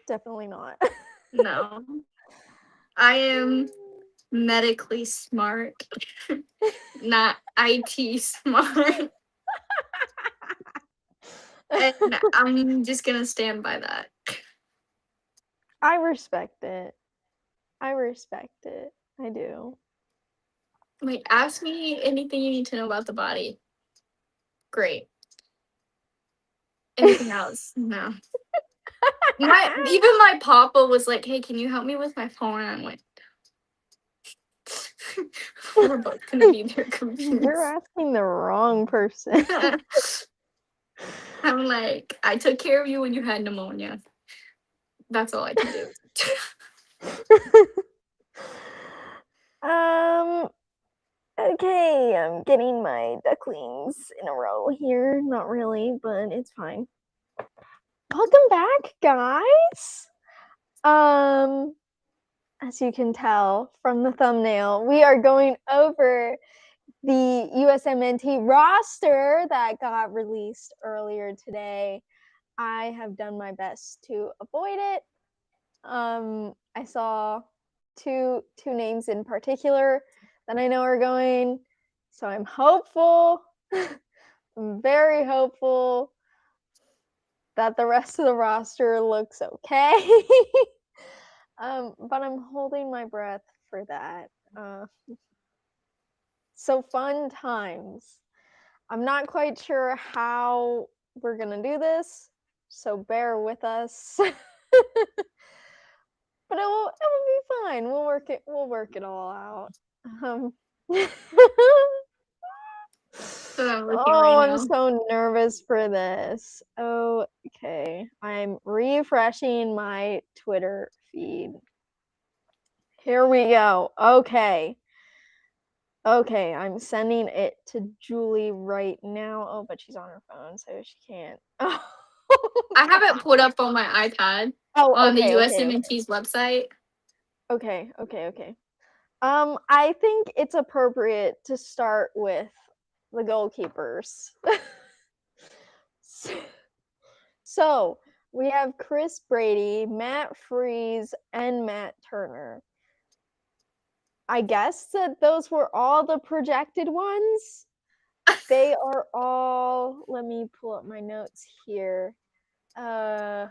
Definitely not. No. I am medically smart, not IT smart. And I'm just gonna stand by that. I respect it. I respect it. I do. Like, ask me anything you need to know about the body. Great. Anything else? No. Even my papa was like, "Hey, can you help me with my phone?" And I'm like, "We're both gonna be there You're confused." asking the wrong person. I'm like, I took care of you when you had pneumonia. That's all I can do. um. Okay, I'm getting my ducklings in a row here. Not really, but it's fine. Welcome back, guys. As you can tell from the thumbnail, we are going over the USMNT roster that got released earlier today. I have done my best to avoid it. I saw two names in particular that I know are going, so I'm hopeful. I'm very hopeful that the rest of the roster looks okay. But I'm holding my breath for that. So fun times. I'm not quite sure how we're gonna do this, so bear with us. But it will be fine. We'll work it all out. So I'm looking right Oh, I'm now. so nervous for this. Okay, I'm refreshing my Twitter feed. Here we go. Okay, I'm sending it to Julie right now. Oh, but she's on her phone, so she can't. Oh, I have it pulled up on my iPad on the okay. USMNT's website. Okay. I think it's appropriate to start with the goalkeepers. So we have Chris Brady, Matt Freese, and Matt Turner. I guess that those were all the projected ones. They are all. Let me pull up my notes here. Oh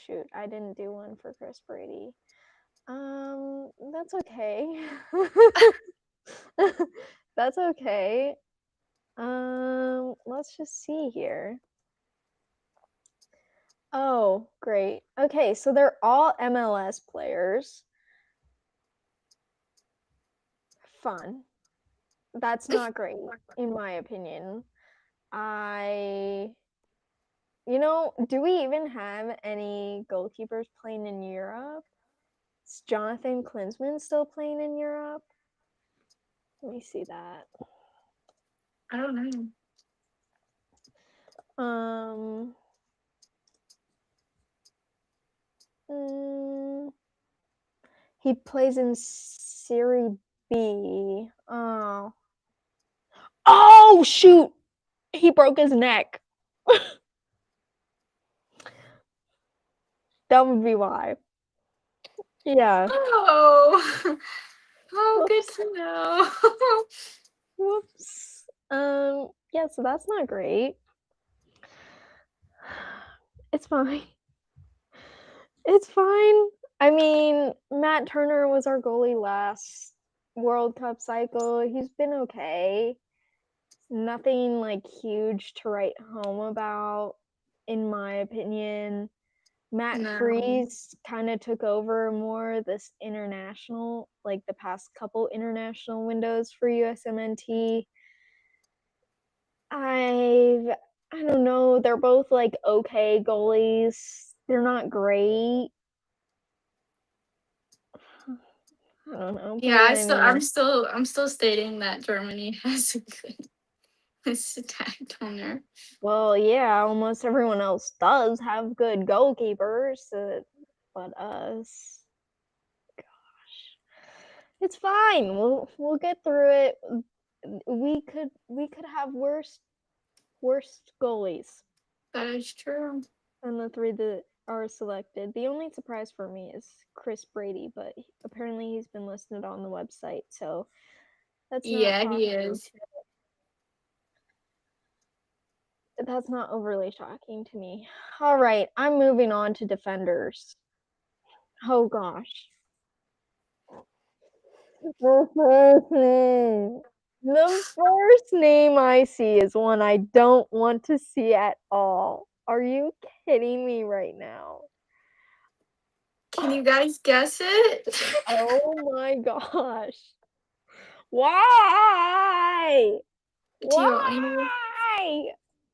shoot, I didn't do one for Chris Brady. That's okay. That's okay. Let's just see here. Oh, great. Okay, so they're all MLS players. Fun. That's not great, in my opinion. Do we even have any goalkeepers playing in Europe? Is Jonathan Klinsmann still playing in Europe? Let me see that. I don't know. He plays in Serie B. Oh shoot! He broke his neck. That would be why. Yeah. Oh, good Whoops. to know. Whoops. Yeah, so that's not great. It's fine. It's fine. I mean, Matt Turner was our goalie last World Cup cycle. He's been okay. Nothing like huge to write home about, in my opinion. Matt No. Freese kind of took over more this international, like the past couple international windows for USMNT. I don't know. They're both like okay goalies. They're not great. I don't know. Yeah, But I mean, I'm still stating that Germany has a good attack toner. well, yeah, almost everyone else does have good goalkeepers, but us. Gosh, it's fine. We'll get through it. We could have worse goalies That is true. than the three are selected. The only surprise for me is Chris Brady, but apparently he's been listed on the website, so that's not Yeah, he shocking. is. That's not overly shocking to me. All right, I'm moving on to defenders. Oh gosh. The first name I see is one I don't want to see at all. Are you kidding me right now? Can you guys guess it? Oh my gosh. Why? Do you want me to? Why?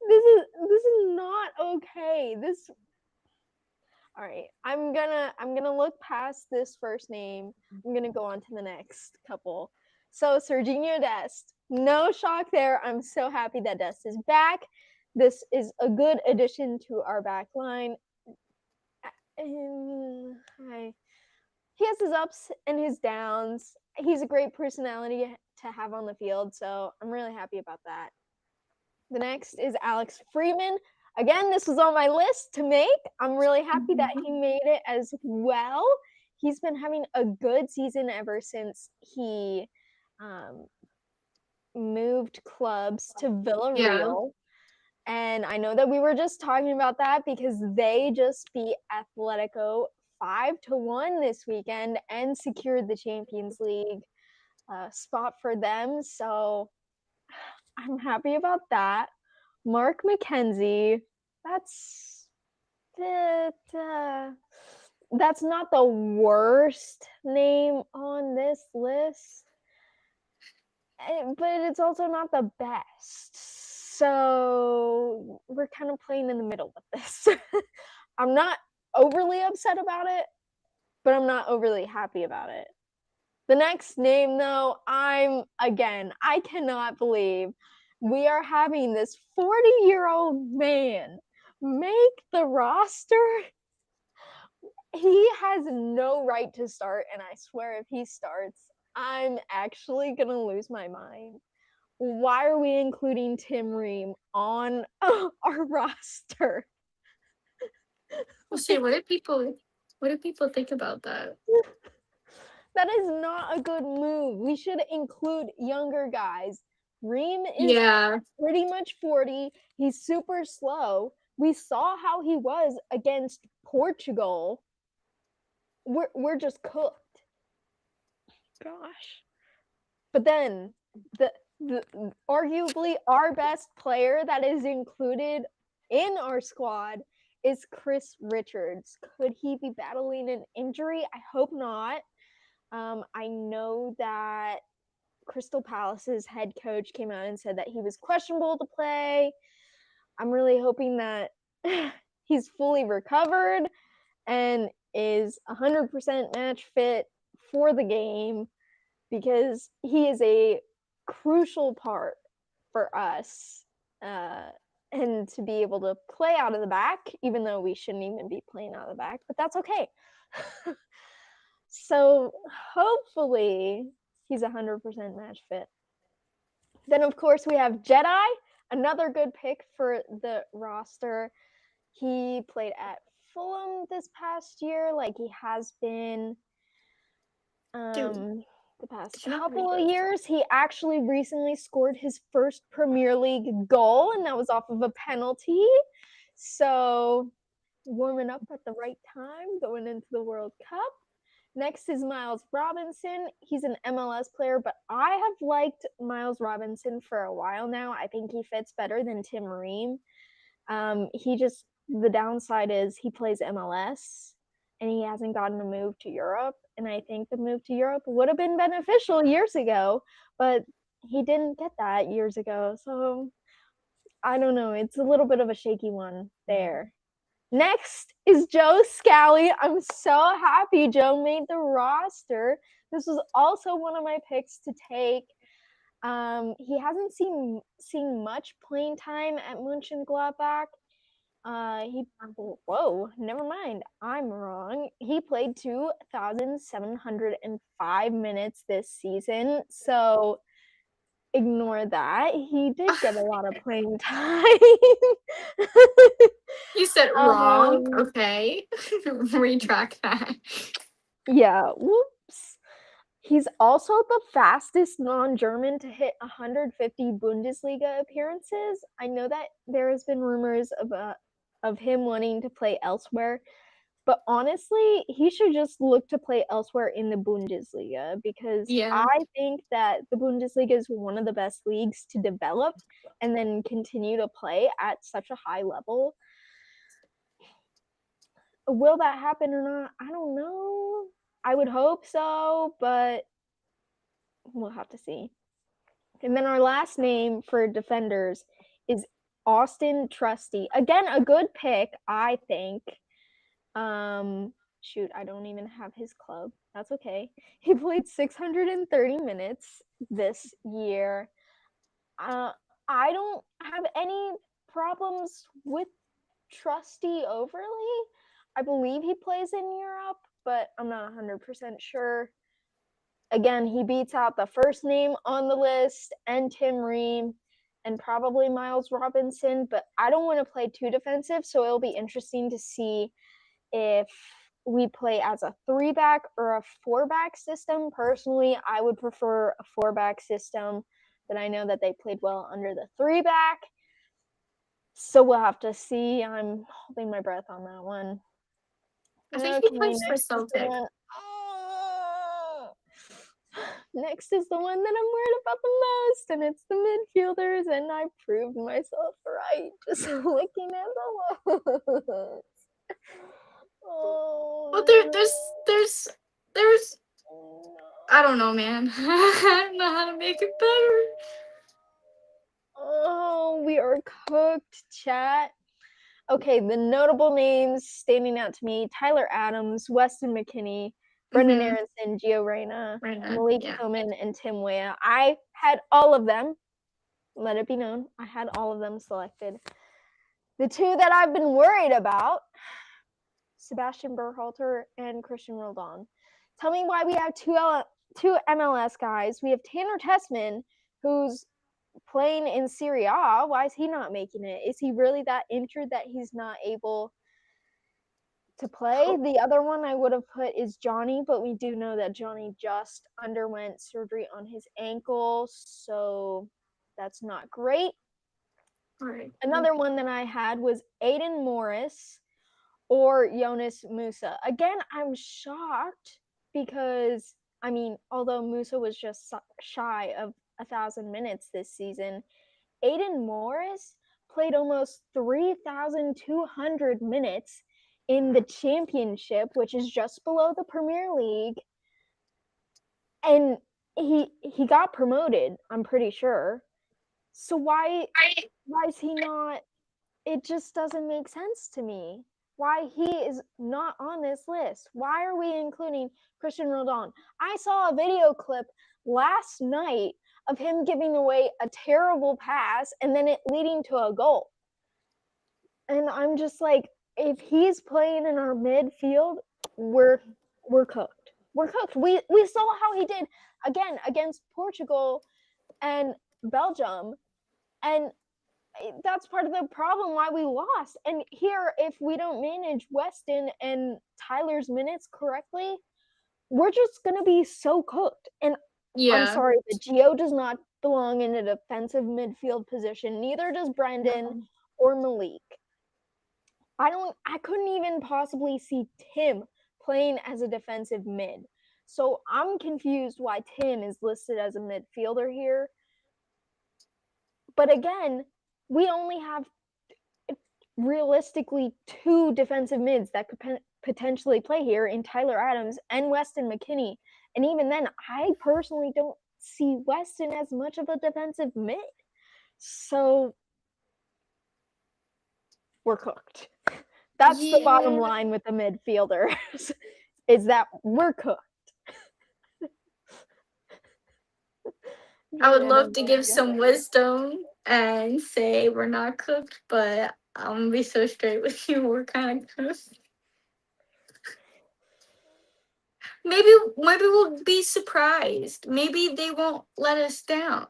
This is not okay. This All right. I'm gonna look past this first name. I'm gonna go on to the next couple. So Serginho Dest. No shock there. I'm so happy that Dest is back. This is a good addition to our back line. Hi. He has his ups and his downs. He's a great personality to have on the field, so I'm really happy about that. The next is Alex Freeman. Again, this was on my list to make. I'm really happy that he made it as well. He's been having a good season ever since he moved clubs to Villarreal. Yeah. And I know that we were just talking about that because they just beat Atletico 5-1 this weekend and secured the Champions League spot for them. So I'm happy about that. Mark McKenzie, that's not the worst name on this list, but it's also not the best. So we're kind of playing in the middle with this. I'm not overly upset about it, but I'm not overly happy about it. The next name, though, I cannot believe we are having this 40-year-old man make the roster. He has no right to start, and I swear if he starts, I'm actually going to lose my mind. Why are we including Tim Ream on our roster? Well, see, what do people think about that? That is not a good move. We should include younger guys. Ream is pretty much 40. He's super slow. We saw how he was against Portugal. We're just cooked. Gosh. But then the arguably our best player that is included in our squad is Chris Richards. Could he be battling an injury? I hope not. I know that Crystal Palace's head coach came out and said that he was questionable to play. I'm really hoping that he's fully recovered and is 100% match fit for the game because he is a crucial part for us and to be able to play out of the back, even though we shouldn't even be playing out of the back, but that's okay. So hopefully he's 100% match fit. Then, of course, we have Jedi, another good pick for the roster. He played at Fulham this past year, like he has been the past couple of years. He actually recently scored his first Premier League goal, and that was off of a penalty. So warming up at the right time, going into the World Cup. Next is Miles Robinson. He's an MLS player, but I have liked Miles Robinson for a while now. I think he fits better than Tim Ream. The downside is he plays MLS and he hasn't gotten a move to Europe. And I think the move to Europe would have been beneficial years ago, but he didn't get that years ago. So I don't know. It's a little bit of a shaky one there. Next is Joe Scally. I'm so happy Joe made the roster. This was also one of my picks to take. He hasn't seen much playing time at Mönchengladbach. Never mind. I'm wrong. He played 2,705 minutes this season. So ignore that. He did get a lot of playing time. You said wrong. Um, Okay. Retract that. yeah, whoops. He's also the fastest non-German to hit 150 Bundesliga appearances. I know that there has been rumors of him wanting to play elsewhere, but honestly, he should just look to play elsewhere in the Bundesliga because Yeah. I think that the Bundesliga is one of the best leagues to develop and then continue to play at such a high level. Will that happen or not? I don't know. I would hope so, but we'll have to see. And then our last name for defenders is Austin Trusty. Again, a good pick, I think. Shoot, I don't even have his club. That's okay. He played 630 minutes this year. I don't have any problems with Trusty overly. I believe he plays in Europe, but I'm not 100% sure. Again, he beats out the first name on the list and Tim Ream and probably Miles Robinson, but I don't want to play too defensive, so it'll be interesting to see if we play as a 3-back or a 4-back system. Personally, I would prefer a 4-back system, but I know that they played well under the 3-back. So we'll have to see. I'm holding my breath on that one. I think he Okay, plays for next is the Celtic. one. Next is the one that I'm worried about the most, and it's the midfielders, and I proved myself right just looking at the list. Well, Oh, there's. no. I don't know, man. I don't know how to make it better. Oh, we are cooked, chat. Okay, the notable names standing out to me: Tyler Adams, Weston McKennie, Brendan Aronson, Gio Reyna, Malik Tillman, and Tim Weah. I had all of them. Let it be known, I had all of them selected. The two that I've been worried about, Sebastian Berhalter and Christian Roldan. Tell me why we have two MLS guys. We have Tanner Tessman, who's playing in Serie A. Why is he not making it? Is he really that injured that he's not able to play? The other one I would have put is Johnny, but we do know that Johnny just underwent surgery on his ankle, so that's not great. Right. Another one that I had was Aiden Morris or Jonas Musa. Again, I'm shocked because, I mean, although Musa was just shy of 1,000 minutes this season, Aiden Morris played almost 3,200 minutes in the championship, which is just below the Premier League. And he got promoted, I'm pretty sure. So why is he not? It just doesn't make sense to me why he is not on this list. Why are we including Christian Roldan? I saw a video clip last night of him giving away a terrible pass and then it leading to a goal. And I'm just like, if he's playing in our midfield, we're cooked. We're cooked. We saw how he did again against Portugal and Belgium, and that's part of the problem why we lost. And here, if we don't manage Weston and Tyler's minutes correctly, we're just gonna be so cooked. And I'm sorry, but Gio does not belong in a defensive midfield position. Neither does Brendan or Malik. I couldn't even possibly see Tim playing as a defensive mid. So I'm confused why Tim is listed as a midfielder here. But again, we only have realistically 2 defensive mids that could potentially play here in Tyler Adams and Weston McKennie. And even then, I personally don't see Weston as much of a defensive mid. So we're cooked. That's the bottom line with the midfielders, is that we're cooked. I would love to give some wisdom and say we're not cooked, but I'm gonna be so straight with you. We're kind of cooked. Maybe we'll be surprised. Maybe they won't let us down.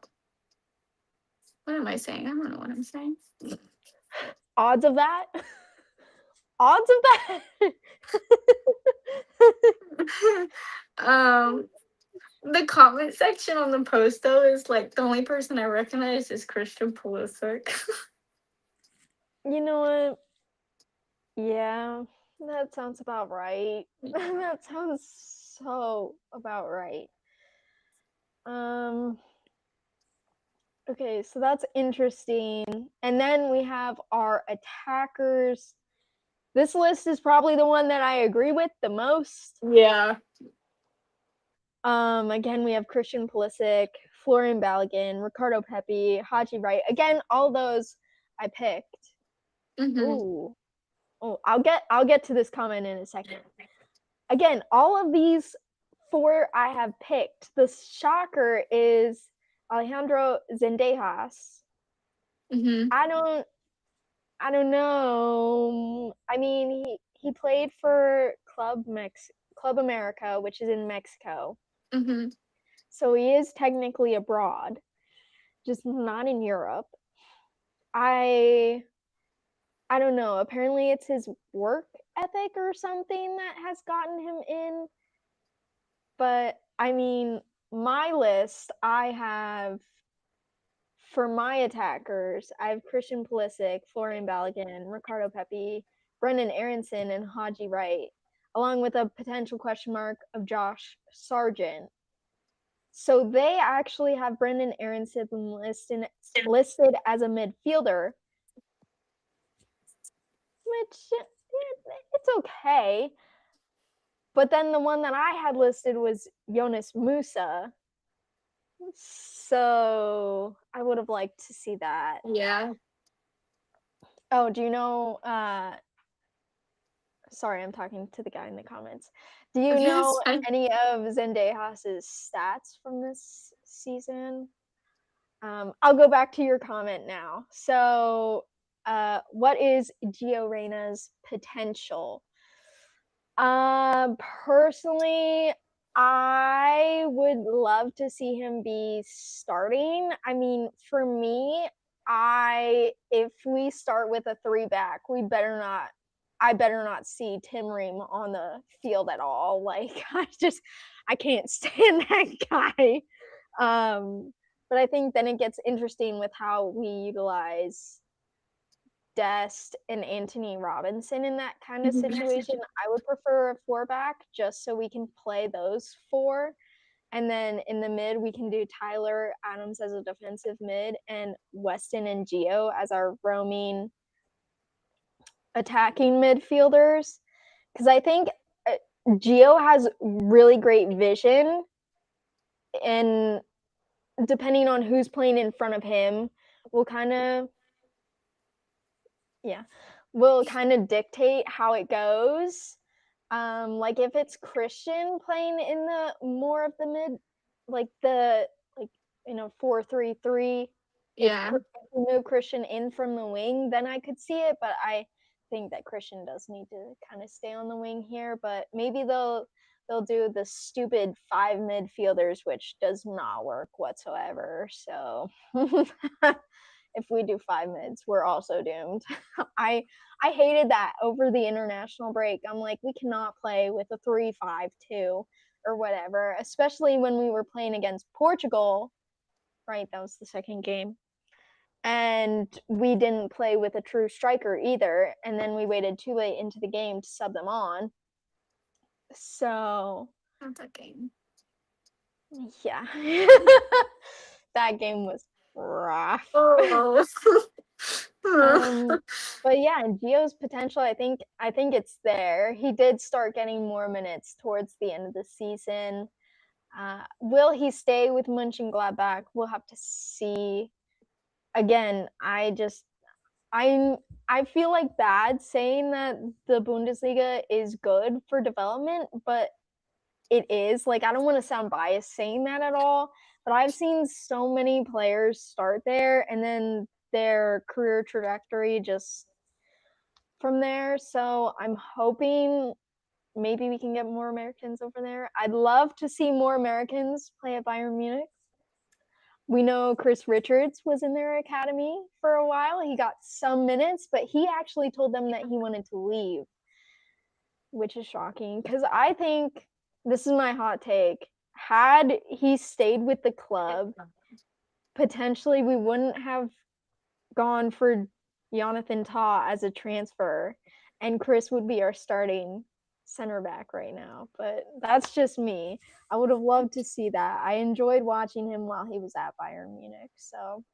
What am I saying? I don't know what I'm saying. Odds of that? Odds of that? The comment section on the post though is like the only person I recognize is Christian Pulisic. You know what? Yeah, that sounds about right. That sounds so about right. Okay, so that's interesting. And then we have our attackers. This list is probably the one that I agree with the most. Yeah. Again, we have Christian Pulisic, Florian Balogun, Ricardo Pepi, Haji Wright. Again, all those I picked. Mm-hmm. Ooh. Oh, I'll get to this comment in a second. Again, all of these 4 I have picked. The shocker is Alejandro Zendejas. Mm-hmm. I don't know. I mean, he played for Club America, which is in Mexico. Mm-hmm. So he is technically abroad, just not in Europe. I don't know. Apparently it's his work ethic or something that has gotten him in. But I mean, my list, I have for my attackers, I have Christian Pulisic, Florian Balogun, Ricardo Pepi, Brendan Aronson, and Haji Wright, along with a potential question mark of Josh Sargent. So they actually have Brendan Aronson listed as a midfielder, which it's okay. But then the one that I had listed was Jonas Musa. So I would have liked to see that. Yeah. Oh, do you know sorry, I'm talking to the guy in the comments. Do you know any of Zendejas' stats from this season? I'll go back to your comment now. So, what is Gio Reyna's potential? Personally, I would love to see him be starting. I mean, for me, if we start with a 3-back, I better not see Tim Ream on the field at all. Like I can't stand that guy. But I think then it gets interesting with how we utilize Dest and Anthony Robinson in that kind of situation. I would prefer a 4-back just so we can play those 4. And then in the mid, we can do Tyler Adams as a defensive mid and Weston and Gio as our roaming attacking midfielders. Because I think Gio has really great vision, and depending on who's playing in front of him, will kind of dictate how it goes. Like if it's Christian playing in the more of the mid, like 4-3-3. Yeah. If we move Christian in from the wing, then I could see it. But I think that Christian does need to kind of stay on the wing here. But maybe they'll do the stupid 5 midfielders, which does not work whatsoever. So if we do 5 mids, we're also doomed. I hated that over the international break. I'm like, we cannot play with a 3-5-2 or whatever, especially when we were playing against Portugal. Right, that was the second game. And we didn't play with a true striker either. And then we waited too late into the game to sub them on. So Not that game. Yeah. That game was rough. Oh. But yeah, Gio's potential, I think it's there. He did start getting more minutes towards the end of the season. Will he stay with Mönchengladbach? We'll have to see. Again, I feel like bad saying that the Bundesliga is good for development, but it is. Like, I don't want to sound biased saying that at all, but I've seen so many players start there and then their career trajectory just from there. So I'm hoping maybe we can get more Americans over there. I'd love to see more Americans play at Bayern Munich. We know Chris Richards was in their academy for a while. He got some minutes, but he actually told them that he wanted to leave, which is shocking because I think this is my hot take. Had he stayed with the club, potentially we wouldn't have gone for Jonathan Tah as a transfer, and Chris would be our starting center back right now. But that's just me. I would have loved to see that. I enjoyed watching him while he was at Bayern Munich, so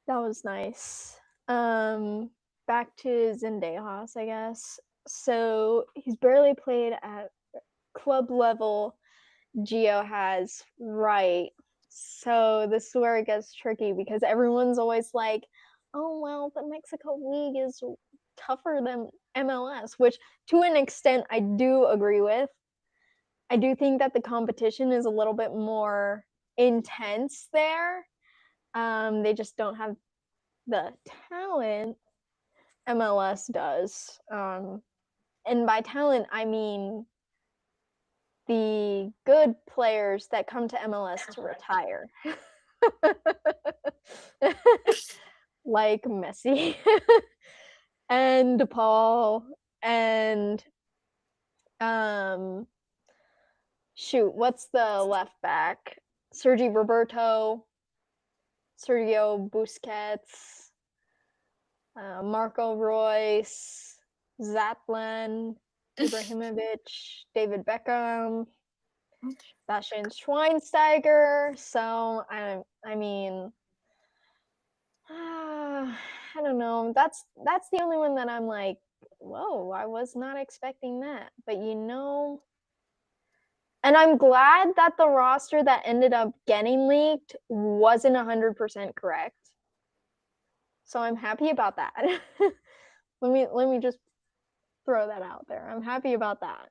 that was nice. Back to Zendejas, I guess. So he's barely played at club level. Gio has, right. So this is where it gets tricky because everyone's always like, oh, well, the Mexico League is tougher than MLS, which to an extent I do agree with. I do think that the competition is a little bit more intense there. They just don't have the talent MLS does. And by talent, I mean the good players that come to MLS to retire. Like Messi and DePaul and shoot, what's the left back? Sergio Busquets, Marco Royce, Zatlan, Ibrahimovic, David Beckham, Bastian Schweinsteiger. So I mean, I don't know. That's the only one that I'm like, whoa, I was not expecting that. But and I'm glad that the roster that ended up getting leaked wasn't 100% correct. So I'm happy about that. let me just throw that out there. I'm happy about that.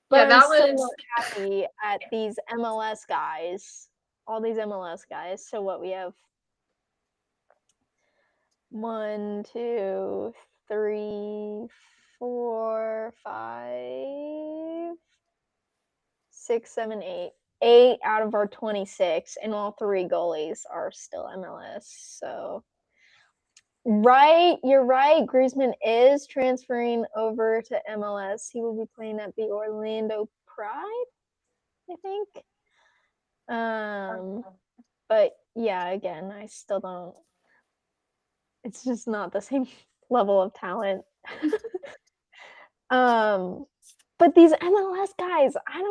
But I'm still not happy at these MLS guys, all these MLS guys. So what we have 1, 2, 3, 4, 5, 6, 7, 8. 8 out of our 26, and all 3 goalies are still MLS. So, right, you're right. Griezmann is transferring over to MLS. He will be playing at the Orlando Pride, I think. But yeah, again, I still don't. It's just not the same level of talent. But these MLS guys, I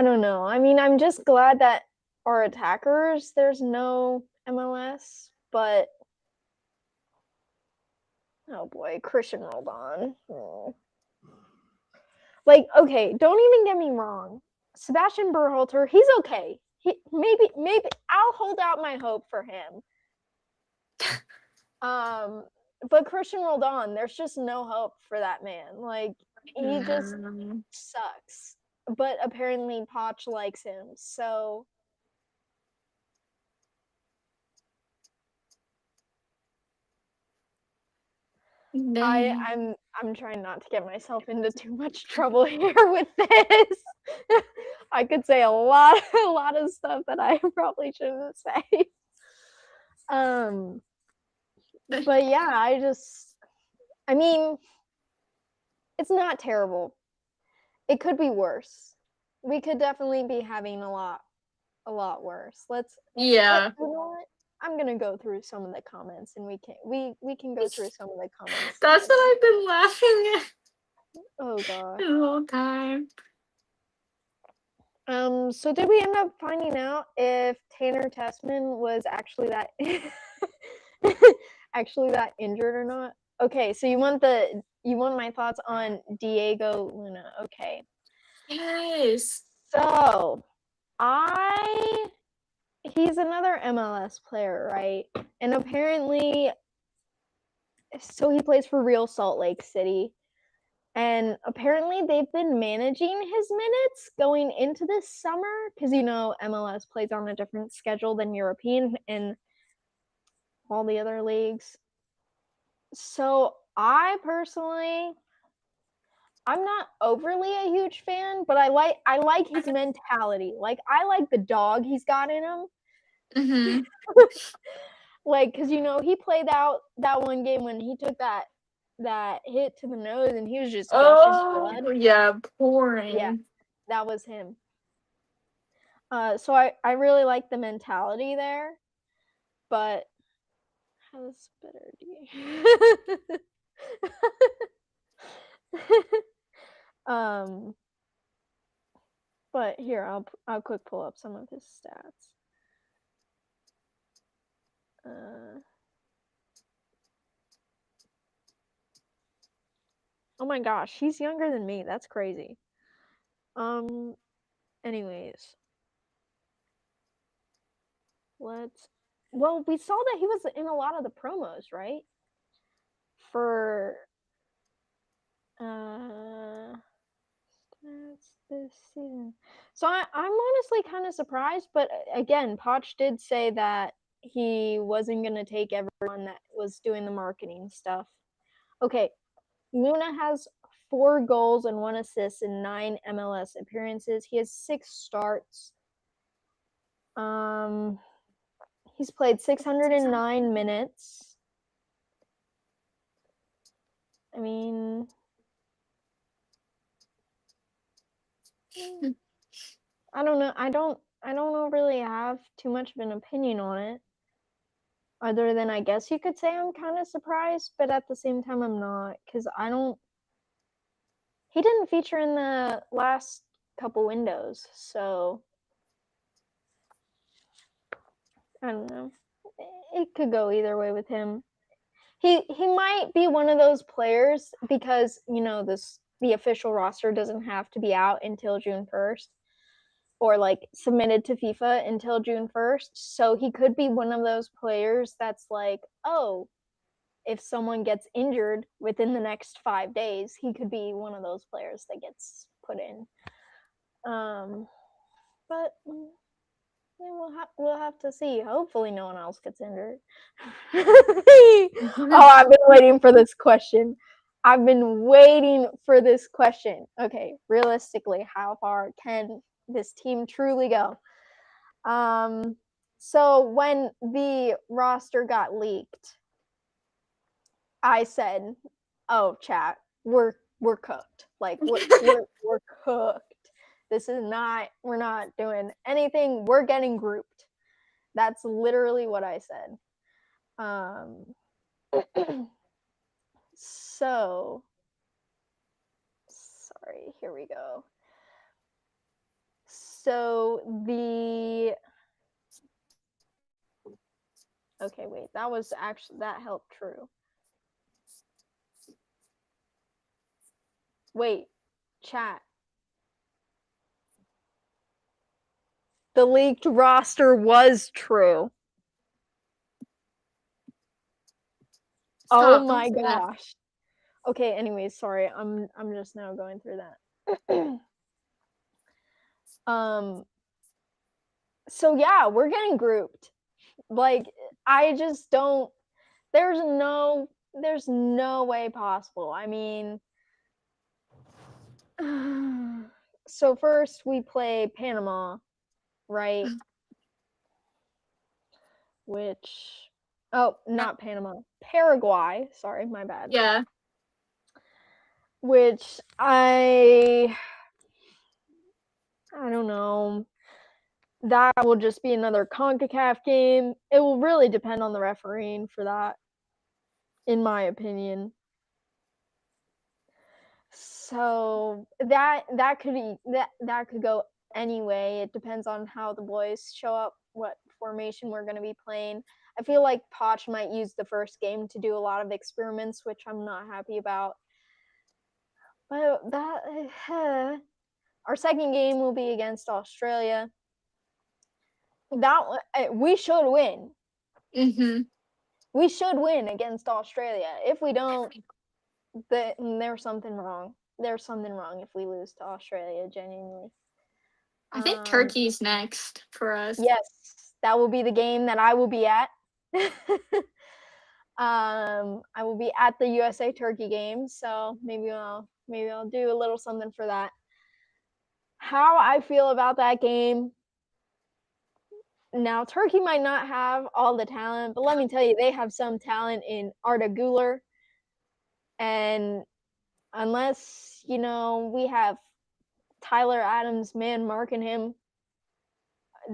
don't know. I mean, I'm just glad that our attackers, there's no MLS, but oh boy, Christian Roldan. Oh. Like, okay, don't even get me wrong. Sebastian Berhalter, he's okay. Maybe I'll hold out my hope for him. But Christian Roldan, there's just no hope for that man. Like, he just sucks. But apparently Poch likes him, so I'm trying not to get myself into too much trouble here with this. I could say a lot of stuff that I probably shouldn't say. But yeah, I mean, it's not terrible. It could be worse. We could definitely be having a lot worse. You know what? I'm gonna go through some of the comments, and we can go through some of the comments. That's what I've been laughing at. Oh god. The whole time. So did we end up finding out if Tanner Tessman was actually that injured or not? Okay, so you want my thoughts on Diego Luna. Okay. Yes. So he's another MLS player, right? And apparently, so he plays for Real Salt Lake City. And apparently they've been managing his minutes going into this summer because, MLS plays on a different schedule than European and all the other leagues. So I I'm not overly a huge fan, but I like his mentality. Like I like the dog he's got in him. Mm-hmm. Like, cause he played out that one game when he took that hit to the nose and he was just gushing blood. Oh, yeah, Yeah, pouring. that was him. So I really like the mentality there, but has better D. um, but here I'll quick pull up some of his stats. Oh my gosh, he's younger than me. That's crazy. Anyways, well, we saw that he was in a lot of the promos, right? For stats this season. So I'm honestly kind of surprised, but again, Poch did say that he wasn't gonna take everyone that was doing the marketing stuff. Okay, Luna has 4 goals and 1 assist in 9 MLS appearances. He has 6 starts. He's played 609 minutes. I mean, I don't know. I don't really have too much of an opinion on it. Other than I guess you could say I'm kind of surprised, but at the same time I'm not, because he didn't feature in the last couple windows, so I don't know. It could go either way with him. He might be one of those players because the official roster doesn't have to be out until June 1st or like submitted to FIFA until June 1st. So he could be one of those players that's like, oh, if someone gets injured within the next 5 days, he could be one of those players that gets put in. But we'll have to see. Hopefully no one else gets injured. Oh, I've been waiting for this question. Okay, realistically, how far can this team truly go? So when the roster got leaked, I said, "Oh, chat, we're cooked. Like we're cooked. We're not doing anything. We're getting grouped." That's literally what I said. So sorry, here we go. So okay, wait, that helped true. Wait, chat. The leaked roster was true. Oh my gosh. Okay, anyways, sorry. I'm just now going through that. So yeah, we're getting grouped. Like I just don't there's no way possible. I mean, so first we play Panama, right? Not Panama. Paraguay. Sorry, my bad. Yeah. Which I don't know. That will just be another CONCACAF game. It will really depend on the refereeing for that, in my opinion. So that could go anyway. It depends on how the boys show up, what formation we're going to be playing. I feel like Poch might use the first game to do a lot of experiments, which I'm not happy about. But our second game will be against Australia. We should win. Mm-hmm. We should win against Australia. If we don't, then there's something wrong. There's something wrong if we lose to Australia, genuinely. I think Turkey's next for us. Yes, that will be the game that I will be at. I will be at the USA Turkey game, so maybe I'll Maybe I'll do a little something for that. How I feel about that game. Now, Turkey might not have all the talent, but let me tell you, they have some talent in Arda Güler. And unless, we have Tyler Adams man marking him,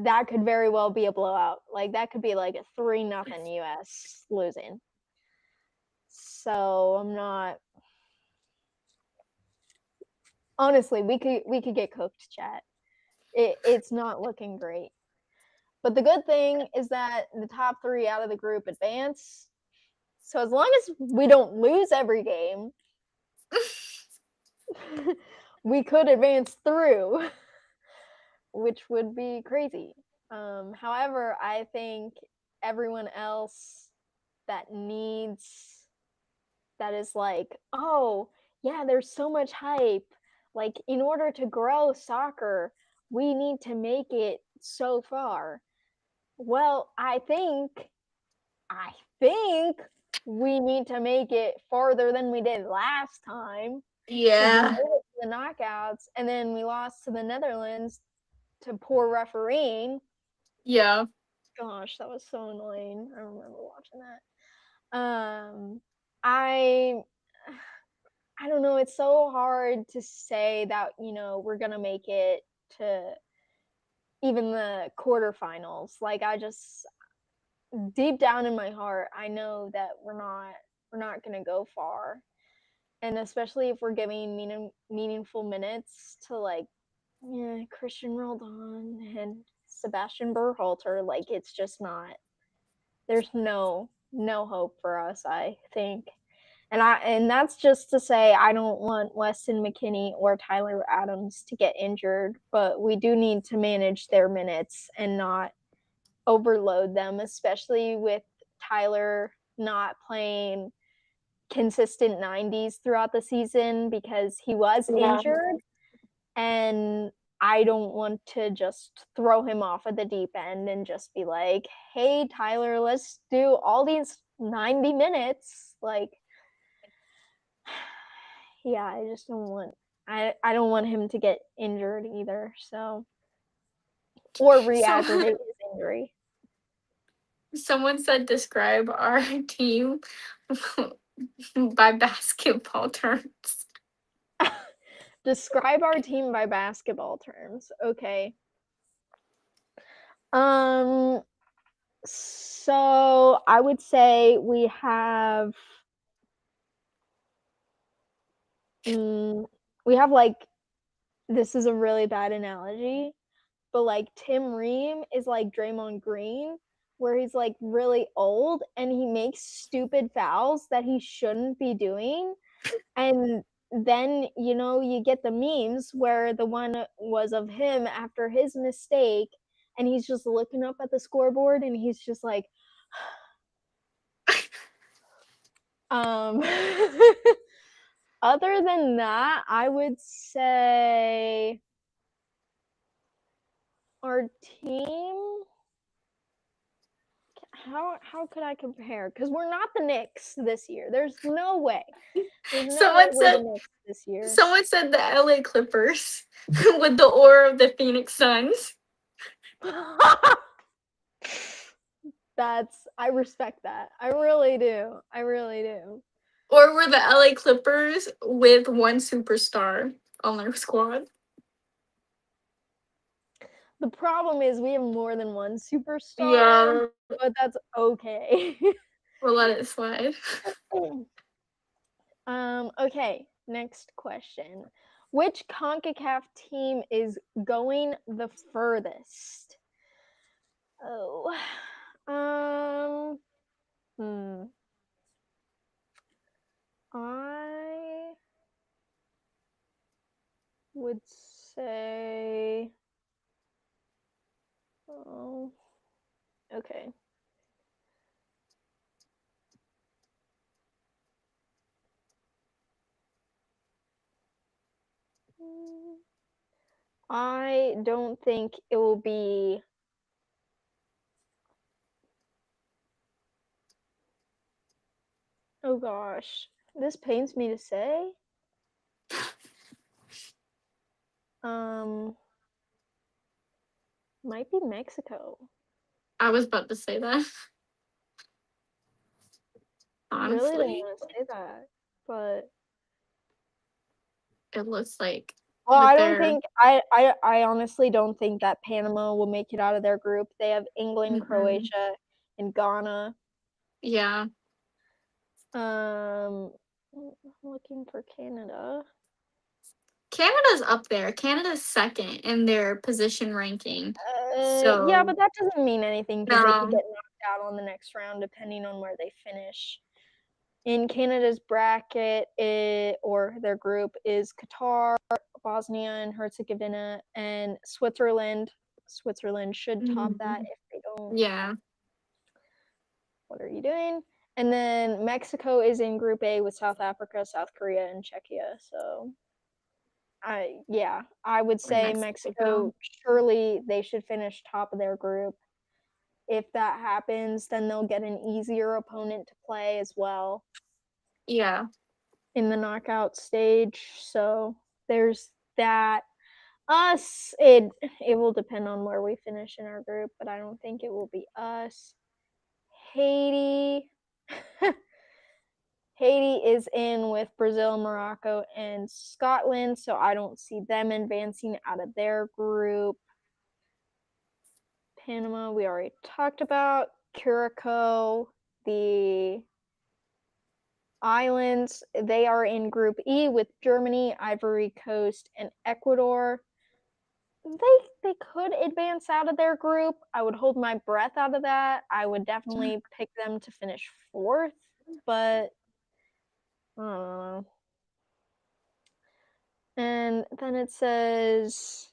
that could very well be a blowout. Like, that could be like a 3-0 US losing. So I'm not. Honestly, we could get cooked, chat. It's not looking great. But the good thing is that the top 3 out of the group advance. So as long as we don't lose every game, we could advance through, which would be crazy. However, I think everyone else that is like, oh, yeah, there's so much hype. Like, in order to grow soccer, we need to make it so far. Well, I think we need to make it farther than we did last time. Yeah. We made it to the knockouts, and then we lost to the Netherlands to poor refereeing. Yeah. Gosh, that was so annoying. I remember watching that. I don't know. It's so hard to say that we're gonna make it to even the quarterfinals. Like, I just deep down in my heart, I know that we're not gonna go far, and especially if we're giving meaningful minutes to like Christian Roldan and Sebastian Berhalter. Like, it's just not. There's no hope for us, I think. And that's just to say I don't want Weston McKennie or Tyler Adams to get injured, but we do need to manage their minutes and not overload them, especially with Tyler not playing consistent 90s throughout the season because he was injured, and I don't want to just throw him off at the deep end and just be like, hey, Tyler, let's do all these 90 minutes. Like, yeah, I just don't want I don't want him to get injured either, so or re-aggravate his injury. Someone said describe our team by basketball terms. Describe our team by basketball terms. Okay. So I would say we have like, this is a really bad analogy, but like Tim Ream is like Draymond Green, where he's like really old and he makes stupid fouls that he shouldn't be doing. And then, you get the memes where the one was of him after his mistake and he's just looking up at the scoreboard and he's just like, other than that, I would say our team. How could I compare? Because we're not the Knicks this year. There's no way. There's no way we're the Knicks this year. Someone said the LA Clippers with the aura of the Phoenix Suns. I respect that. I really do. I really do. Or we're the LA Clippers with one superstar on their squad. The problem is we have more than one superstar, but that's okay. We'll let it slide. Okay, next question. Which CONCACAF team is going the furthest? Oh. I would say, oh, okay. I don't think it will be. Oh gosh, this pains me to say. Might be Mexico. I was about to say that. I really didn't Honestly, want to say that, but it looks like well, with I don't their think I honestly don't think that Panama will make it out of their group. They have England, Croatia, and Ghana. yeah. I'm looking for Canada. Canada's up there. Canada's second in their position ranking. Yeah, So but that doesn't mean anything because they could no, get knocked out on the next round depending on where they finish. In Canada's bracket, or their group is Qatar, Bosnia and Herzegovina, and Switzerland. Switzerland should top that if they don't. yeah, What are you doing? And then Mexico is in Group A with South Africa, South Korea, and Czechia. So, I would say Mexico, surely they should finish top of their group. If that happens, then they'll get an easier opponent to play as well yeah. in the knockout stage. So there's that. Us, it will depend on where we finish in our group, but I don't think it will be us. Haiti. Haiti is in with Brazil, Morocco, and Scotland, so I don't see them advancing out of their group. Panama, we already talked about. Curacao, the islands, they are in Group E with Germany, Ivory Coast, and Ecuador. They could advance out of their group. I would hold my breath out of that. I would definitely pick them to finish fourth, but I don't know. And then it says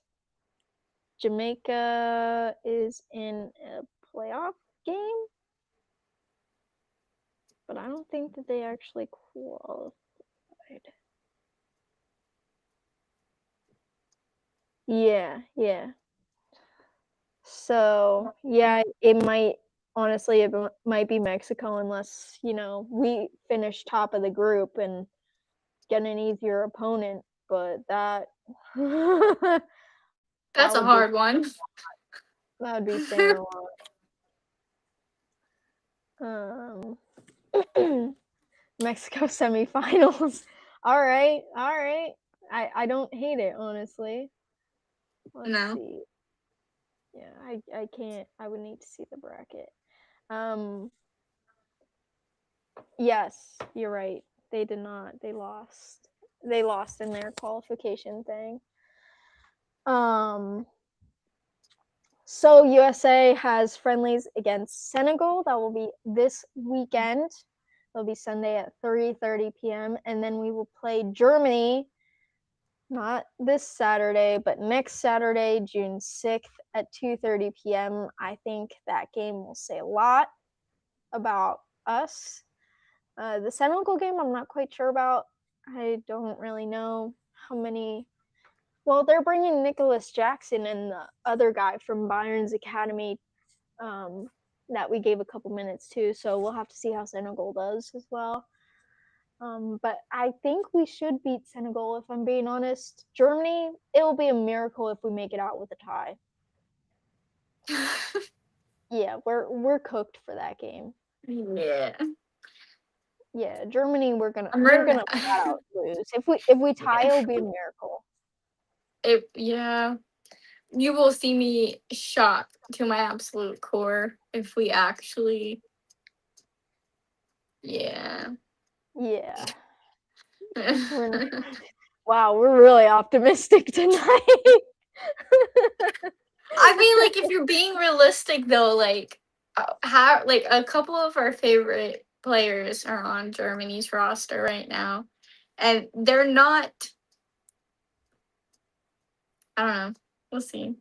Jamaica is in a playoff game, but I don't think that they actually qualified. Yeah. So, yeah, it might honestly, it might be Mexico unless, we finish top of the group and get an easier opponent, but that that That's a would be hard one. that would be saying a lot. Mexico semifinals. All right. I don't hate it, honestly. Let's No, see. Yeah, I can't. I would need to see the bracket. Yes, you're right. They did not. They lost. They lost in their qualification thing. So USA has friendlies against Senegal. That will be this weekend. It'll be Sunday at 3:30 p.m. And then we will play Germany, not this Saturday, but next Saturday, June 6th at 2:30 p.m. I think that game will say a lot about us. The Senegal game, I'm not quite sure about. I don't really know how many. Well, they're bringing Nicholas Jackson and the other guy from Bayern's academy that we gave a couple minutes to, so we'll have to see how Senegal does as well. But I think we should beat Senegal, if I'm being honest. Germany, it will be a miracle if we make it out with a tie. Yeah, we're cooked for that game. yeah. Yeah, Germany, we're gonna I'm flat rooting. out lose. If we tie, it'll be a miracle. Yeah, you will see me shocked to my absolute core if we actually. Yeah. Yeah. Wow, we're really optimistic tonight. I mean, like, if you're being realistic, though, like, how, like, a couple of our favorite players are on Germany's roster right now, and they're not. I don't know. We'll see.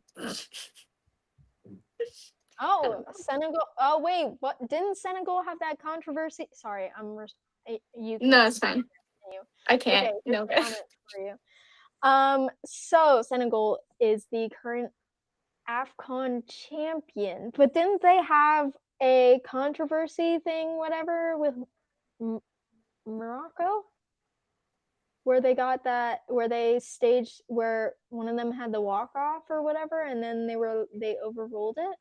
Oh, Senegal. Oh, wait. What? Didn't Senegal have that controversy? Sorry, you No, can't it's speak. fine. Can you? I Okay, can't. here's No. a comment for you. So Senegal is the current AFCON champion, but didn't they have a controversy thing, whatever, with Morocco? where they got that, where they staged, where one of them had the walk off or whatever, and then they overruled it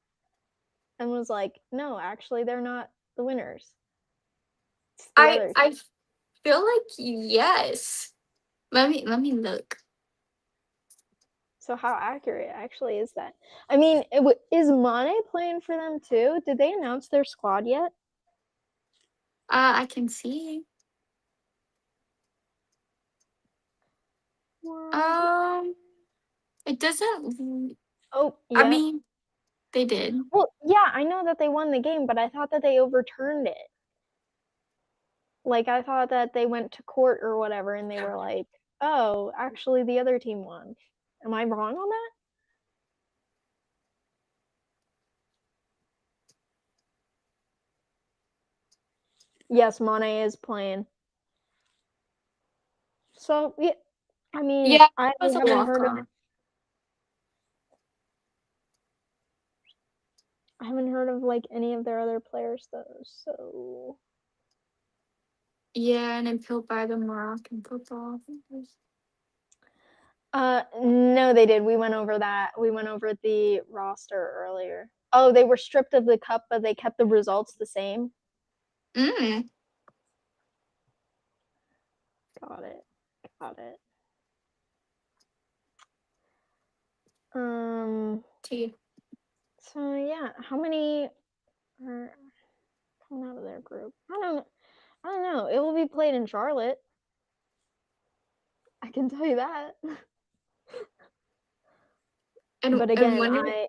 and was like, no, actually, they're not the winners. It's the other I team. feel like yes. Let me look. So how accurate actually is that? I mean, is Mane playing for them too? Did they announce their squad yet? I can see. It doesn't. Oh, I yeah. mean, they did. Well, yeah, I know that they won the game, but I thought that they overturned it. Like, I thought that they went to court or whatever, and they were like, oh, actually, the other team won. Am I wrong on that? Yes, Mane is playing. So, yeah, I mean, Yeah, I it was a haven't walk heard of off. I haven't heard of like any of their other players though. So Yeah, and impelled by the Moroccan football. no, they did. We went over that. We went over the roster earlier. Oh, they were stripped of the cup, but they kept the results the same. Mm. Got it. Got it. Tea. So yeah, how many are coming out of their group? I don't know. It will be played in Charlotte. I can tell you that. But again,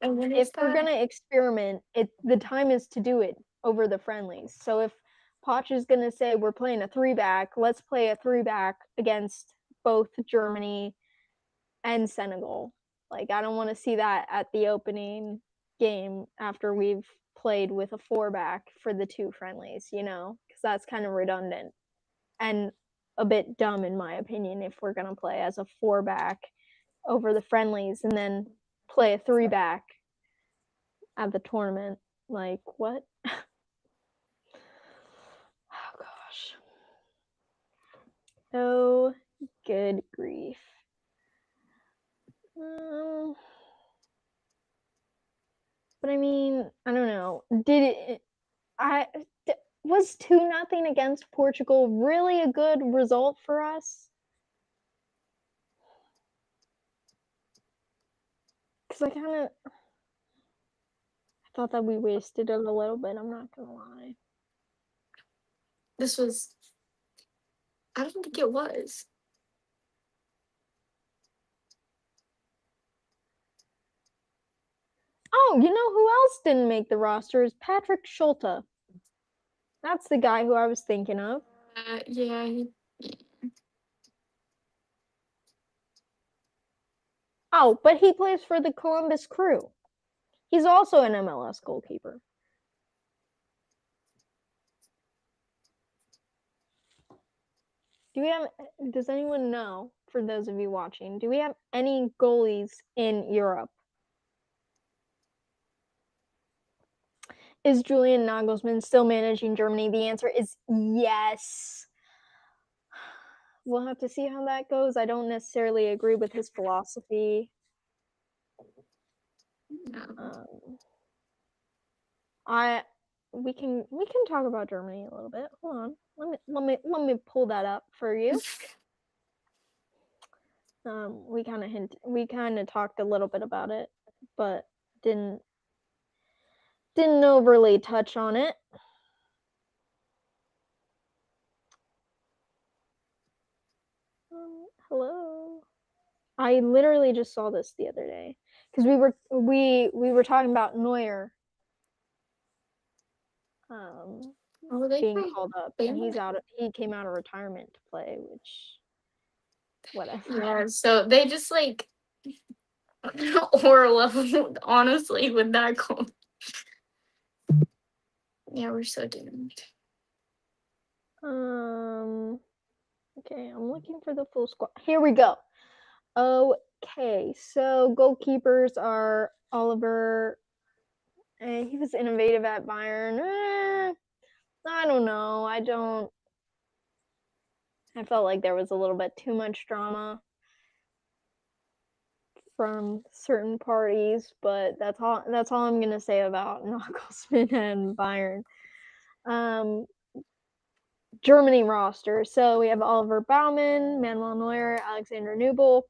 And when if is we're that? gonna experiment, the time is to do it over the friendlies. So if Poch is gonna say we're playing a 3-back, let's play a 3-back against both Germany and Senegal. Like I don't want to see that at the opening game after we've played with a 4-back for the two friendlies, because that's kind of redundant and a bit dumb in my opinion if we're gonna play as a 4-back over the friendlies and then play a 3-back at the tournament. Like, what? Oh, gosh. Oh, good grief. But I mean, I don't know. Was 2-0 against Portugal really a good result for us? Because I thought that we wasted it a little bit. I'm not gonna lie. This was. I don't think it was. Oh, you know who else didn't make the roster is Patrick Schulte. That's the guy who I was thinking of. Yeah. Oh, but he plays for the Columbus Crew. He's also an MLS goalkeeper. Does anyone know, for those of you watching, do we have any goalies in Europe? Is Julian Nagelsmann still managing Germany? The answer is yes. We'll have to see how that goes. I don't necessarily agree with his philosophy. No. We can talk about Germany a little bit. Hold on. Let me pull that up for you. We kind of talked a little bit about it, but didn't overly touch on it. Hello. I literally just saw this the other day because we were talking about Neuer being called up, and he came out of retirement to play, which whatever. Yeah, so they just like or level honestly with that goal. Yeah, we're so doomed. Okay, I'm looking for the full squad. Here we go. Okay, so goalkeepers are Oliver. He was innovative at Bayern. I don't know. I felt like there was a little bit too much drama from certain parties, but that's all I'm gonna say about Nagelsmann and Bayern. Germany roster. So we have Oliver Baumann, Manuel Neuer, Alexander Nubel.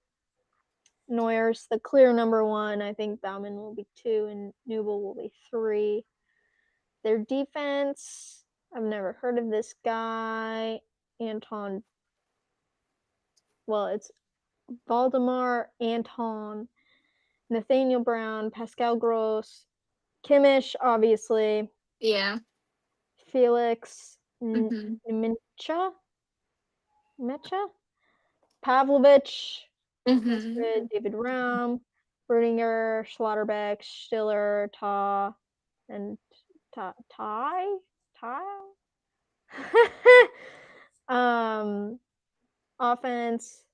Neuer's the clear number one. I think Baumann will be 2 and Nubel will be 3. Their defense, I've never heard of this guy. It's Valdemar, Anton, Nathaniel Brown, Pascal Gross, Kimmich, obviously. Yeah. Felix, Mecha, Pavlovich, David Raum, Rudiger, Schlotterbeck, Stiller, Ta, and Ty. Offense: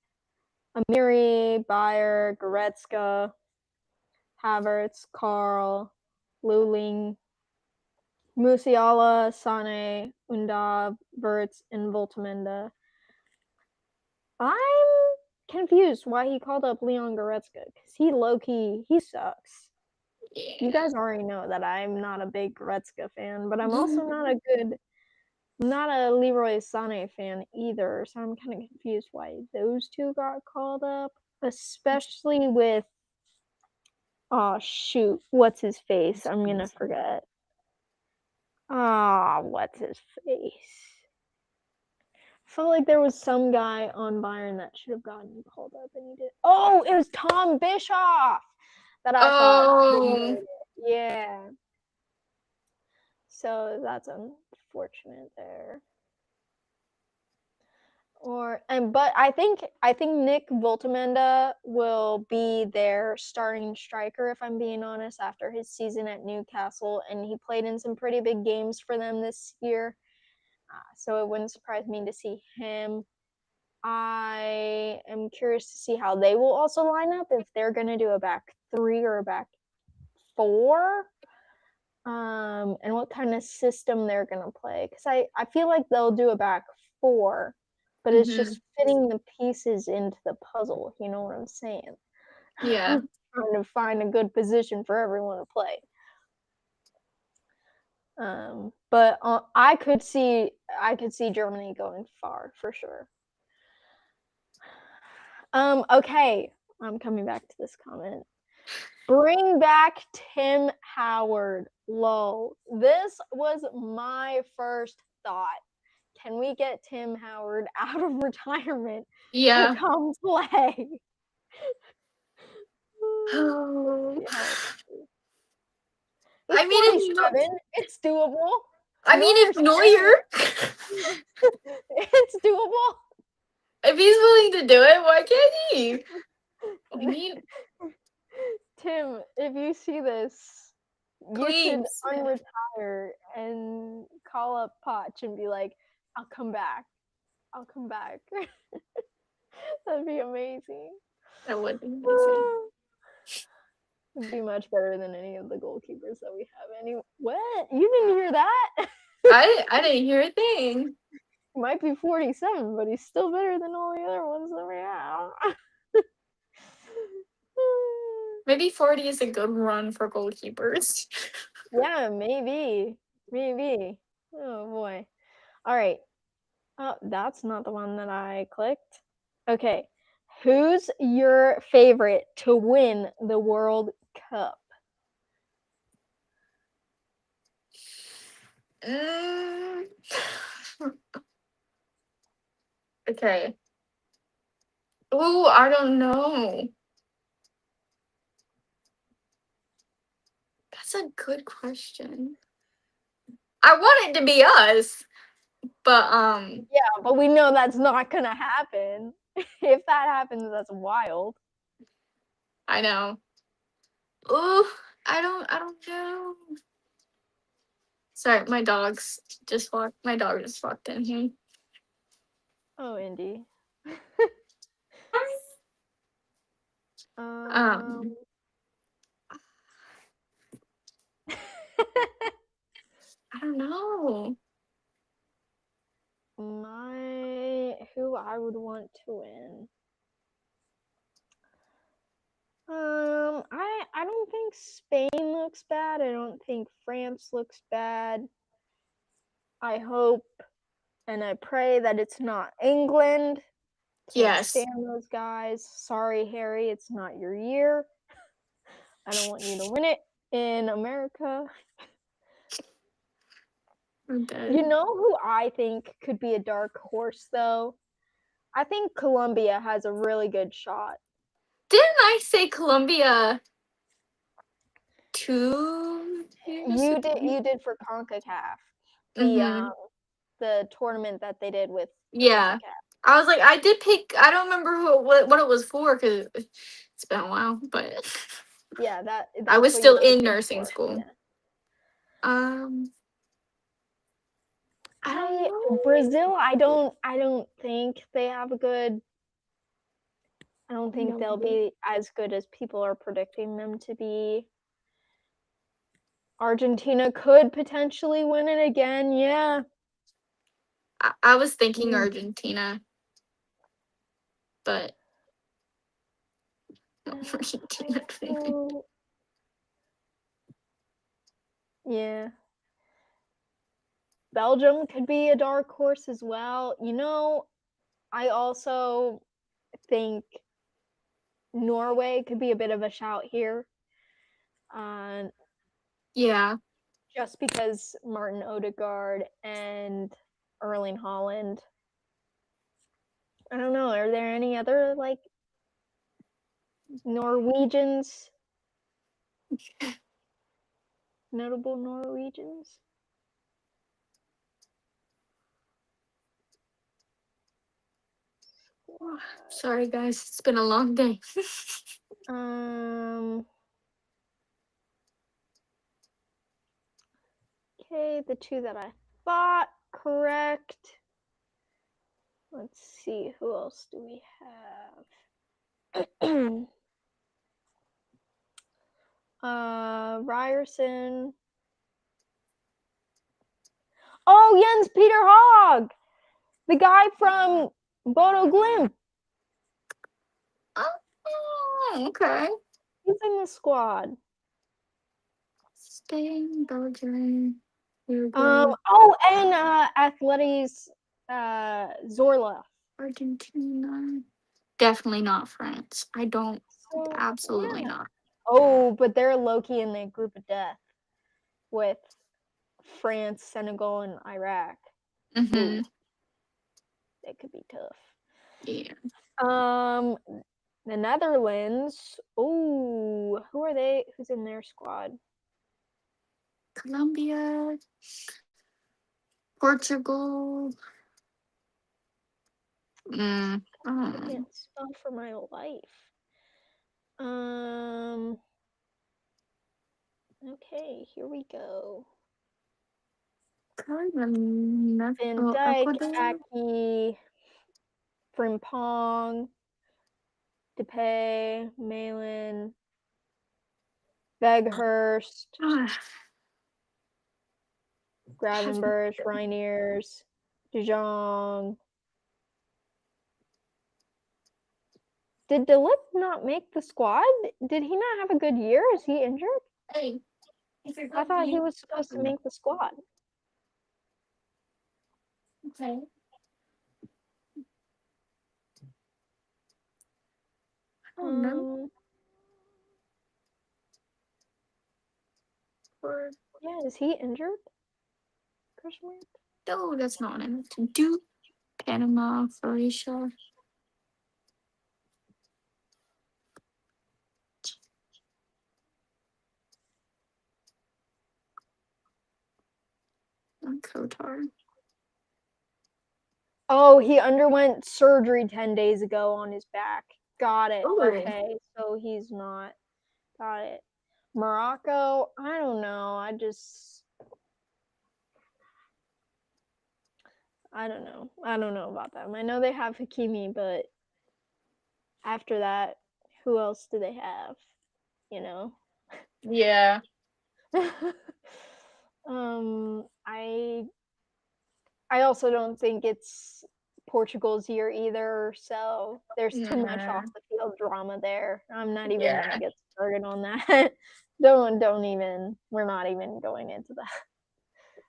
Amiri, Bayer, Goretzka, Havertz, Karl, Luling, Musiala, Sane, Undav, Wirtz, and Voltamenda. I'm confused why he called up Leon Goretzka, because he low-key, he sucks. Yeah. You guys already know that I'm not a big Goretzka fan, but I'm also not a Leroy Sané fan either, so I'm kind of confused why those two got called up, especially with, oh shoot, what's his face? I'm gonna forget. What's his face? I felt like there was some guy on Bayern that should have gotten called up and he did. Oh, it was Tom Bischoff that I thought. Yeah. So that's unfortunate there. But I think Nick Voltamenda will be their starting striker, if I'm being honest, after his season at Newcastle, and he played in some pretty big games for them this year. So it wouldn't surprise me to see him. I am curious to see how they will also line up, if they're going to do a back 3 or a back 4, and what kind of system they're going to play. Because I feel like they'll do a back 4, but it's just fitting the pieces into the puzzle. You know what I'm saying? Yeah. Trying to find a good position for everyone to play. But I could see Germany going far for sure. Okay, I'm coming back to this comment. Bring back Tim Howard. Lol. This was my first thought. Can we get Tim Howard out of retirement to come play? I mean, 47. It's doable. If Neuer, it's doable. If he's willing to do it, why can't he? I mean, Tim, if you see this, please. You should unretire and call up Potch and be like, I'll come back. That'd be amazing. That would be amazing. It'd be much better than any of the goalkeepers that we have. What? You didn't hear that? I didn't hear a thing. He might be 47, but he's still better than all the other ones that we have. Maybe 40 is a good run for goalkeepers. Yeah, maybe. Oh boy. All right. Oh, that's not the one that I clicked. Okay. Who's your favorite to win the World Cup? Okay. Ooh, I don't know. That's a good question. I want it to be us, but yeah, but we know that's not gonna happen. If that happens, that's wild. I know. Ooh, I don't know. Sorry, my dog just walked in here. Oh, Indy. I don't know. Who win? I don't think Spain looks bad. I don't think France looks bad. I hope and I pray that it's not England. Can't Yes. stand those guys. Sorry, Harry, it's not your year. I don't want you to win it in America. You know who I think could be a dark horse, though? I think Colombia has a really good shot. Didn't I say Colombia 2 years You ago? did for CONCACAF. Mhm. The tournament that they did with Yeah. CONCACAF. I was like, I did pick. I don't remember what it was for because it's been a while, but Yeah, that's I was what still you in picked it nursing for. school. Yeah. I don't know. Brazil, I don't think they have a good. I don't think No. they'll be as good as people are predicting them to be. Argentina could potentially win it again. Yeah. I was thinking Argentina, but Argentina. Yeah. Belgium could be a dark horse as well. You know, I also think Norway could be a bit of a shout here. Yeah. Just because Martin Odegaard and Erling Haaland. I don't know. Are there any other like Norwegians? Notable Norwegians? Sorry, guys. It's been a long day. Okay, the two that I thought correct. Let's see, who else do we have? Ryerson. Oh, Jens Peter Hogg, the guy from Bodo Glimt. Oh, okay. He's in the squad. Spain, Belgium, Uruguay, And Athleti's Zorla. Argentina. Definitely not France. I don't. So, Absolutely yeah. not. Oh, but they're low-key in the group of death with France, Senegal, and Iraq. Mm-hmm. That could be tough. Yeah. The Netherlands. Oh, who are they? Who's in their squad? Colombia, Portugal. I can't spell for my life. Okay, here we go. Van Dijk, Ecuador. Aki, Frimpong, Depay, Malin, Veghurst, Gravenberch, Reiniers, De Jong. Did De Ligt not make the squad? Did he not have a good year? Is he injured? Hey, I thought he was supposed to make the squad. Okay. I don't know. Yeah, is he injured? No, that's not enough to do. Panama, Croatia. And Qatar. Oh, he underwent surgery 10 days ago on his back. Got it. Oh. Okay, so he's not. Got it. Morocco, I don't know. I don't know. I don't know about them. I know they have Hakimi, but after that, who else do they have? You know? Yeah. I also don't think it's Portugal's year either, so there's too much off the field drama there. I'm not even gonna get started on that. Don't even. We're not even going into that.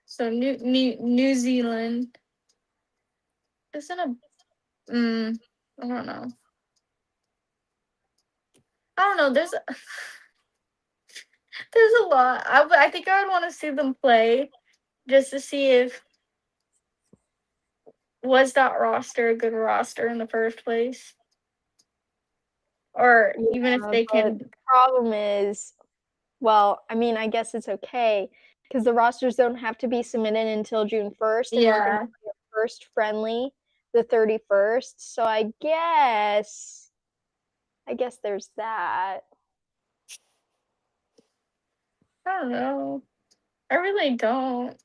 So New Zealand isn't a. I don't know. There's a lot. I think I would want to see them play just to see if was that roster a good roster in the first place, or even if they can. The problem is, well, I mean, I guess it's okay because the rosters don't have to be submitted until June 1st, and you can play your first friendly the 31st. So I guess there's that. I don't know. I really don't.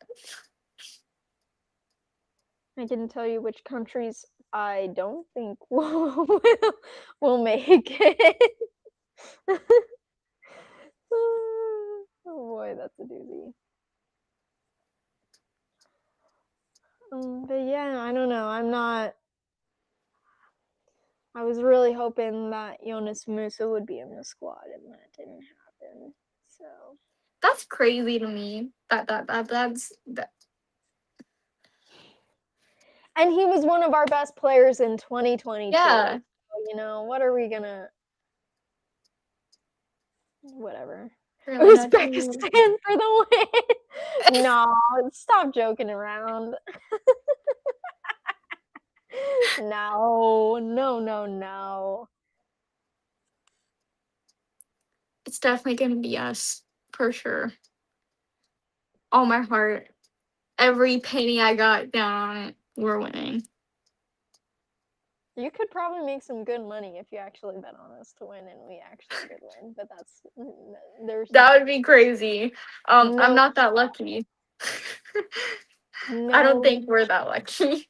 I can tell you which countries I don't think will make it. Oh boy, that's a doozy. But yeah, I don't know. I was really hoping that Jonas Musa would be in the squad, and that didn't happen. So that's crazy to me. That's that. And he was one of our best players in 2022. Yeah. So, what are we gonna? Whatever. Really Uzbekistan for the win. No, stop joking around. No. It's definitely gonna be us for sure. All my heart, every penny I got down on it, we're winning. You could probably make some good money if you actually bet on us to win, and we actually did win. But that would be crazy. I'm not that lucky. I don't think we're that lucky.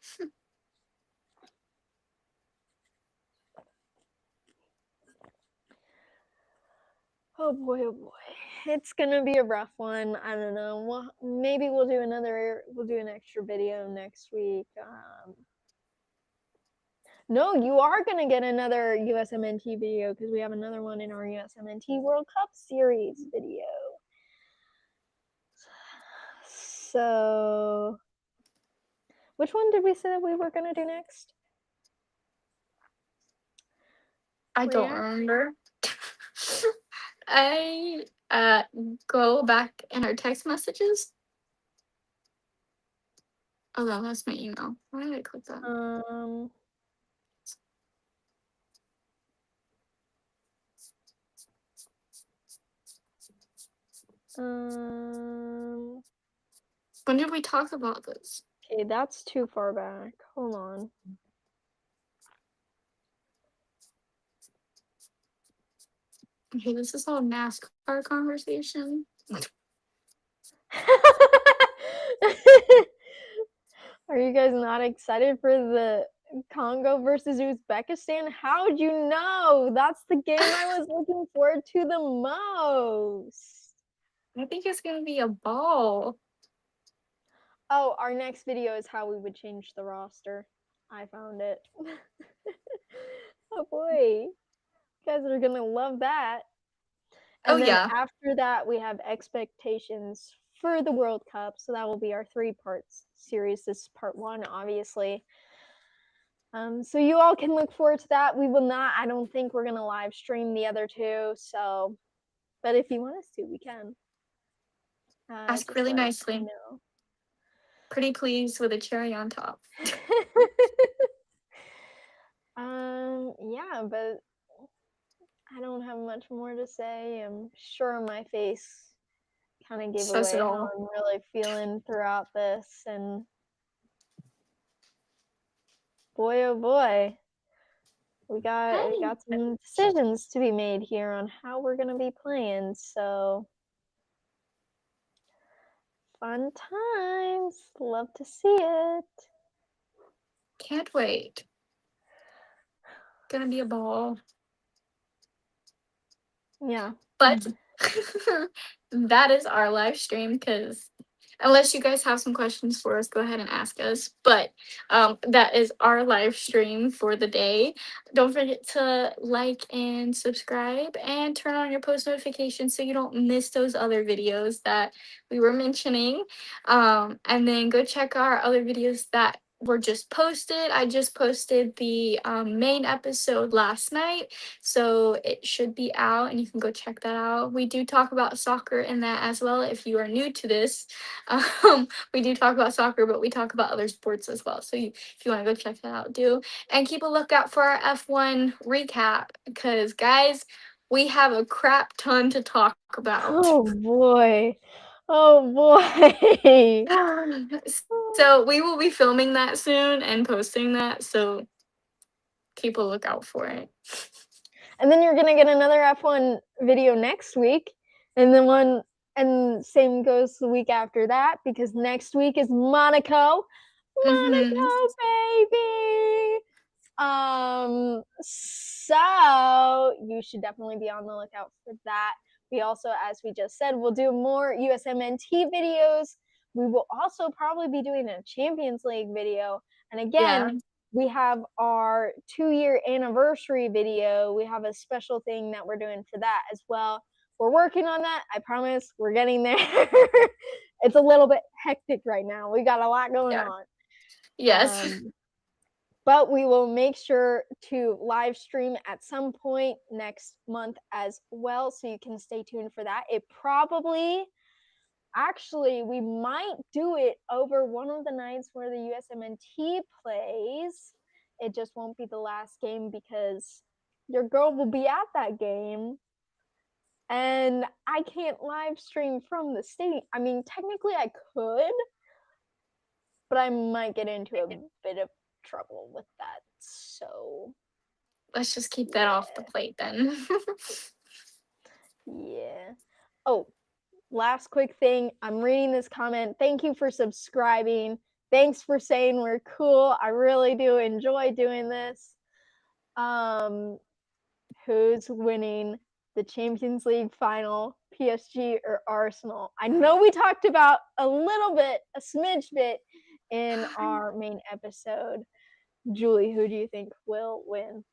Oh boy, it's gonna be a rough one. I don't know. Well, maybe we'll do an extra video next week. No, you are gonna get another USMNT video because we have another one in our USMNT World Cup Series video. So, which one did we say that we were gonna do next? I don't remember. I go back in our text messages. Oh no, that's my email. Why did I click that? When did we talk about this? Okay, that's too far back. Hold on. Okay, this is all NASCAR conversation. Are you guys not excited for the Congo versus Uzbekistan? How'd you know? That's the game I was looking forward to the most. I think it's gonna be a ball. Oh, our next video is how we would change the roster. I found it. Oh boy. You guys are gonna love that. And then after that, we have expectations for the World Cup. So that will be our 3-part series. This is part 1, obviously. So you all can look forward to that. We will not, I don't think we're going to live stream the other 2. So, but if you want us to, we can. Ask really nicely. Pretty please with a cherry on top. Yeah, but I don't have much more to say. I'm sure my face kind of gave away how I'm really feeling throughout this, and boy oh boy, we got some decisions to be made here on how we're gonna be playing, so fun times. Love to see it. Can't wait. Gonna be a ball. Yeah. But that is our live stream because unless you guys have some questions for us, go ahead and ask us. But that is our live stream for the day. Don't forget to like and subscribe and turn on your post notifications so you don't miss those other videos that we were mentioning. And then go check our other videos that were just posted. I just posted the main episode last night, so it should be out and you can go check that out. We do talk about soccer in that as well. If you are new to this, we do talk about soccer, but we talk about other sports as well. So if you want to go check that out, do. And keep a lookout for our F1 recap because, guys, we have a crap ton to talk about. Oh boy. Oh boy. So we will be filming that soon and posting that. So keep a lookout for it. And then you're gonna get another F1 video next week, and then same goes the week after that because next week is Monaco. Mm-hmm. Monaco, baby. So you should definitely be on the lookout for that. We also, as we just said, we'll do more USMNT videos. We will also probably be doing a Champions League video. And again, we have our 2-year anniversary video. We have a special thing that we're doing for that as well. We're working on that. I promise we're getting there. It's a little bit hectic right now. We got a lot going on. Yes. But we will make sure to live stream at some point next month as well, so you can stay tuned for that. It probably, actually, we might do it over one of the nights where the USMNT plays. It just won't be the last game because your girl will be at that game. And I can't live stream from the state. I mean, technically I could, but I might get into a bit of trouble with that. So let's just keep that off the plate then. Yeah. Oh, last quick thing. I'm reading this comment. Thank you for subscribing. Thanks for saying we're cool. I really do enjoy doing this. Who's winning the Champions League final, PSG or Arsenal? I know we talked about a little bit, a smidge bit in our main episode. Julie, who do you think will win?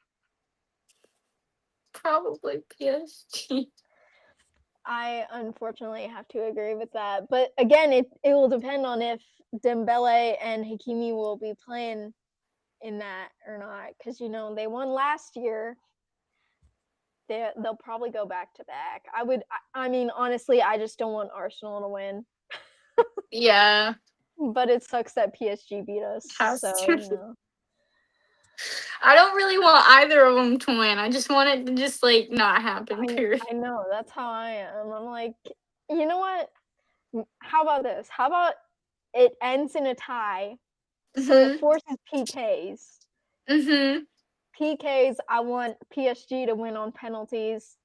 Probably PSG. I unfortunately have to agree with that. But again, it will depend on if Dembele and Hakimi will be playing in that or not. Because, they won last year. They'll probably go back to back. I mean, honestly, I just don't want Arsenal to win. Yeah. But it sucks that PSG beat us. So, I don't really want either of them to win. I just want it to just not happen. Period. I know. That's how I am. I'm like, you know what? How about this? How about it ends in a tie? So it forces PKs. PKs, I want PSG to win on penalties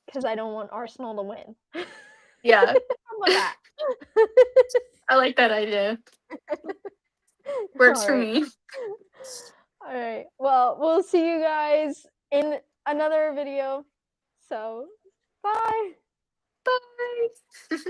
because I don't want Arsenal to win. Yeah. How about that? I like that idea. Works for me. All right. Well, we'll see you guys in another video. So, bye. Bye.